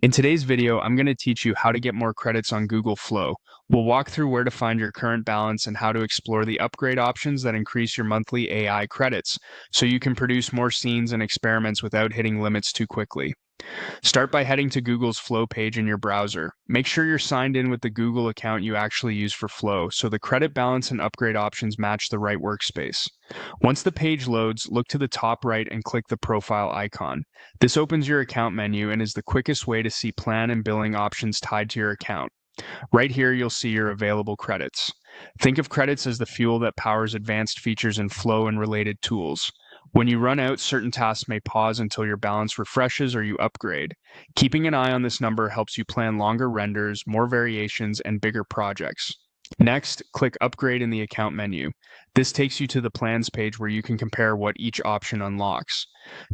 In today's video, I'm going to teach you how to get more credits on Google Flow. We'll walk through where to find your current balance and how to explore the upgrade options that increase your monthly AI credits, so you can produce more scenes and experiments without hitting limits too quickly. Start by heading to Google's Flow page in your browser. Make sure you're signed in with the Google account you actually use for Flow, so the credit balance and upgrade options match the right workspace. Once the page loads, look to the top right and click the profile icon. This opens your account menu and is the quickest way to see plan and billing options tied to your account. Right here, you'll see your available credits. Think of credits as the fuel that powers advanced features in Flow and related tools. When you run out, certain tasks may pause until your balance refreshes or you upgrade. Keeping an eye on this number helps you plan longer renders, more variations, and bigger projects. Next, click Upgrade in the account menu. This takes you to the plans page where you can compare what each option unlocks.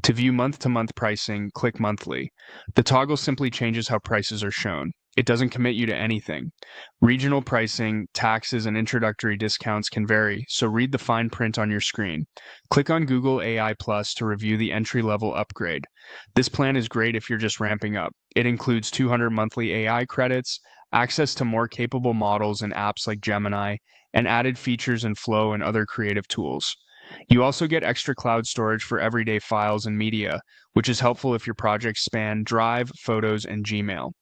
To view month-to-month pricing, click Monthly. The toggle simply changes how prices are shown. It doesn't commit you to anything. Regional pricing, taxes, and introductory discounts can vary, so read the fine print on your screen. Click on Google AI Plus to review the entry-level upgrade. This plan is great if you're just ramping up. It includes 200 monthly AI credits, access to more capable models and apps like Gemini, and added features in Flow and other creative tools. You also get extra cloud storage for everyday files and media, which is helpful if your projects span Drive, Photos, and Gmail.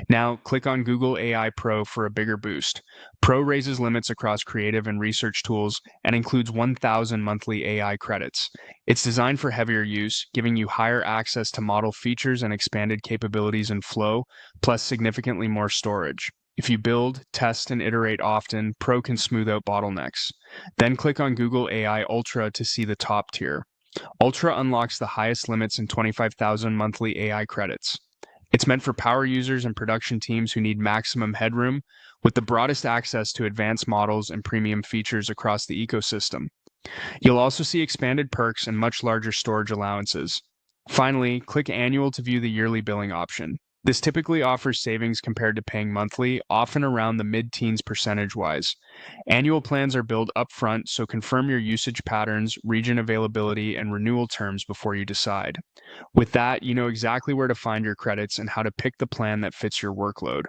Now, click on Google AI Pro for a bigger boost. Pro raises limits across creative and research tools and includes 1,000 monthly AI credits. It's designed for heavier use, giving you higher access to model features and expanded capabilities in Flow, plus significantly more storage. If you build, test, and iterate often, Pro can smooth out bottlenecks. Then click on Google AI Ultra to see the top tier. Ultra unlocks the highest limits in 25,000 monthly AI credits. It's meant for power users and production teams who need maximum headroom, with the broadest access to advanced models and premium features across the ecosystem. You'll also see expanded perks and much larger storage allowances. Finally, click Annual to view the yearly billing option. This typically offers savings compared to paying monthly, often around the mid-teens percentage-wise. Annual plans are billed upfront, so confirm your usage patterns, region availability, and renewal terms before you decide. With that, you know exactly where to find your credits and how to pick the plan that fits your workload.